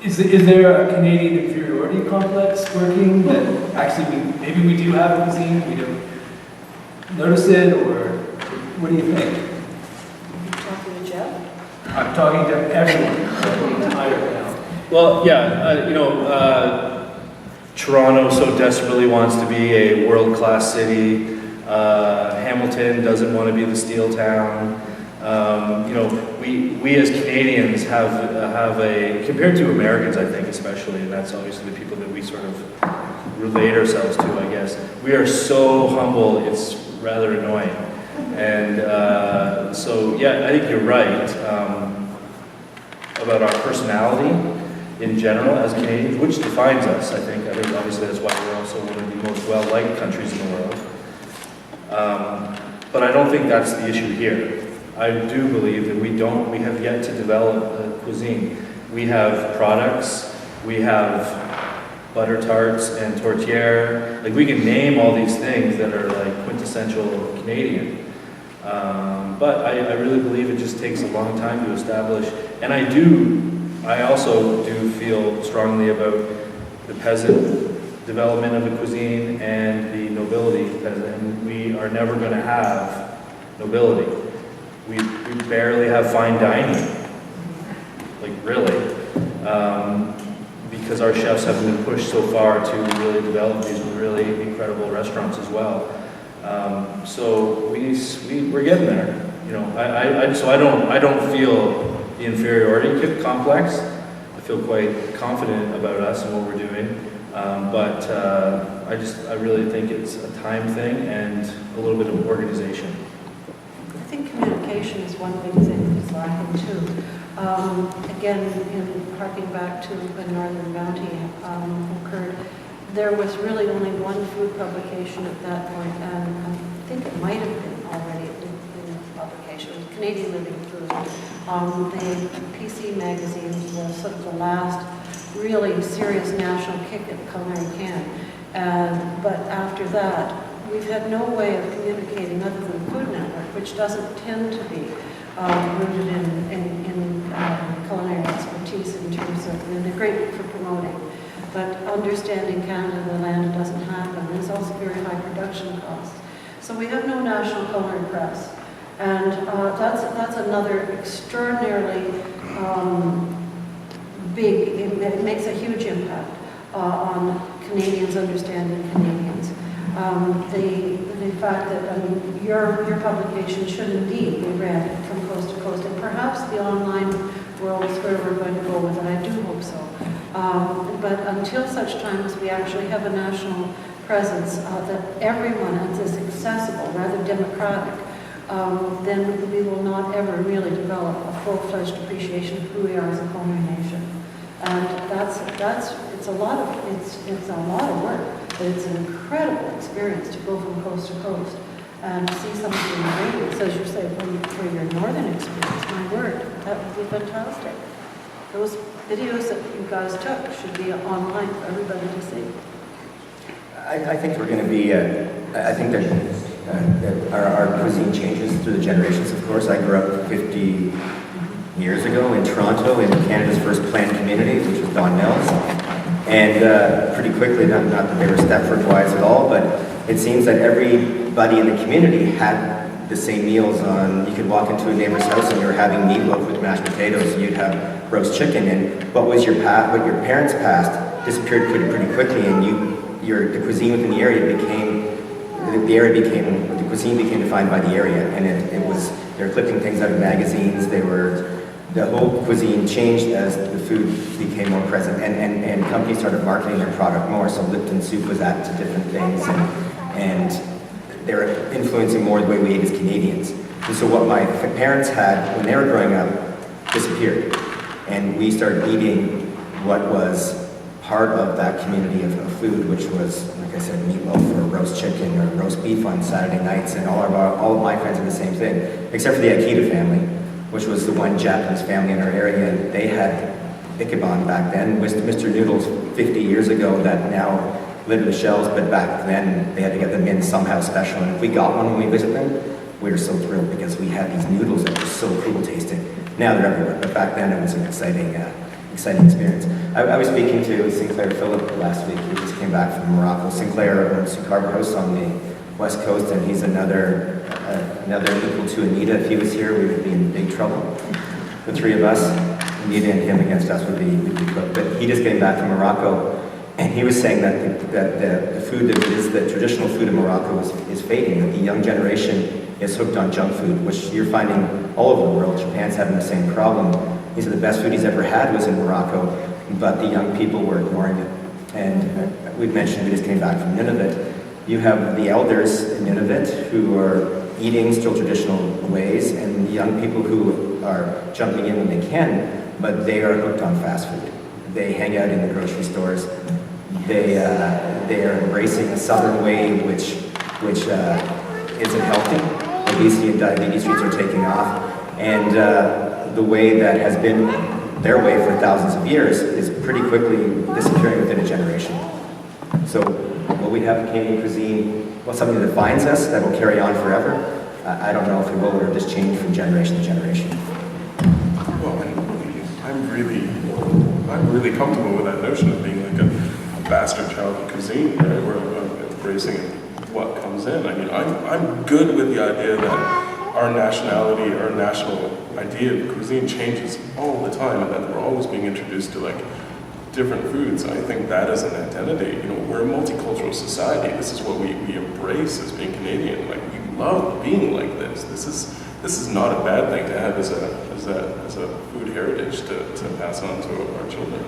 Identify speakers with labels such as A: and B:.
A: Is there a Canadian inferiority complex working that actually maybe we do have a cuisine, we don't notice it, or what do you think?
B: You're talking to Jeff?
A: I'm talking to everyone, the entire town.
C: Well, yeah, Toronto so desperately wants to be a world-class city. Hamilton doesn't want to be the steel town. We as Canadians have a, compared to Americans, I think especially, and that's obviously the people that we sort of relate ourselves to, I guess. We are so humble, it's rather annoying. And so, yeah, I think you're right about our personality in general as Canadians, which defines us, I think. Obviously that's why we're also one of the most well-liked countries in the world. But I don't think that's the issue here. I do believe that we have yet to develop a cuisine. We have products, we have butter tarts and tourtière. Like, we can name all these things that are like quintessential Canadian. But I really believe it just takes a long time to establish. And I also do feel strongly about the peasant development of the cuisine and the nobility peasant. And we are never going to have nobility. We barely have fine dining, like really, because our chefs have been pushed so far to really develop these really incredible restaurants as well. So we're getting there. So I don't feel the inferiority complex. I feel quite confident about us and what we're doing. But I really think it's a time thing and a little bit of organization.
B: I think communication is one big thing that's lacking too. Again, in harking back to when Northern Bounty occurred, there was really only one food publication at that point, and I think it might have been already in publication, Canadian Living Food. The PC magazine was sort of the last really serious national kick at the culinary can. But after that, we've had no way of communicating other than Food Network, which doesn't tend to be rooted in culinary expertise in terms of, and they're great for promoting, but understanding Canada, the land, it doesn't happen. There's also very high production costs. So we have no national culinary press. And that's another extraordinarily big, it makes a huge impact on Canadians understanding Canadians. The fact that your publication should indeed be read from coast to coast, and perhaps the online world is where we're going to go with it. I do hope so. But until such time as we actually have a national presence that everyone is accessible, rather democratic, then we will not ever really develop a full-fledged appreciation of who we are as a culinary nation. And it's a lot of work, but it's an incredible experience to go from coast to coast and see some of the ingredients, as you say, for your northern experience. My word, that would be fantastic. Those videos that you guys took should be online for everybody to see.
D: I think we're going to be, I think that our cuisine changes through the generations, of course. I grew up 50 years ago in Toronto in Canada's first planned community, which was Don Mills. And pretty quickly, not that they were Stratford-wise at all, but it seems that everybody in the community had the same meals on. You could walk into a neighbor's house and you were having meatloaf with mashed potatoes, you'd have roast chicken, and what your parents passed disappeared pretty quickly, and the cuisine within the area the cuisine became defined by the area, and they were clipping things out of magazines. The whole cuisine changed as the food became more present, and companies started marketing their product more. So Lipton soup was added to different things, and they're influencing more the way we eat as Canadians. And so what my parents had when they were growing up disappeared, and we started eating what was part of that community of food, which was, like I said, meatloaf or roast chicken or roast beef on Saturday nights, and all of my friends did the same thing, except for the Akita family, which was the one Japanese family in our area, and they had Ikebana back then, with Mr. Noodles 50 years ago that now litter the shelves, but back then they had to get them in somehow special, and if we got one when we visit them, we were so thrilled because we had these noodles that were so cool tasting. Now they're everywhere, but back then it was an exciting exciting experience. I was speaking to Sinclair Phillip last week. He just came back from Morocco. Sinclair owns Sucarb House on the west coast, and he's another equal to Anita. If he was here, we would be in big trouble. The three of us, Anita and him against us would be cooked. But he just came back from Morocco, and he was saying that the food that is the traditional food in Morocco is fading. That the young generation is hooked on junk food, which you're finding all over the world. Japan's having the same problem. He said the best food he's ever had was in Morocco, but the young people were ignoring it. And we've mentioned we just came back from Nunavut. You have the elders in Nunavut who are eating still traditional ways, and the young people who are jumping in when they can, but they are hooked on fast food. They hang out in the grocery stores. They are embracing a southern way, which isn't healthy. Obesity and diabetes rates are taking off, and the way that has been their way for thousands of years is pretty quickly disappearing within a generation. So will we have Canadian cuisine, well, something that defines us, that will carry on forever? I don't know if we will, or just change from generation to generation.
E: Well, I'm really comfortable with that notion of being like a bastard child of cuisine, right? Where I'm embracing what comes in. I mean, I'm good with the idea that our nationality, our national idea of cuisine changes all the time, and that we're always being introduced to like different foods. I think that is an identity. You know, we're a multicultural society. This is what we embrace as being Canadian. Like, we love being like this. This is not a bad thing to have as a food heritage to pass on to our children.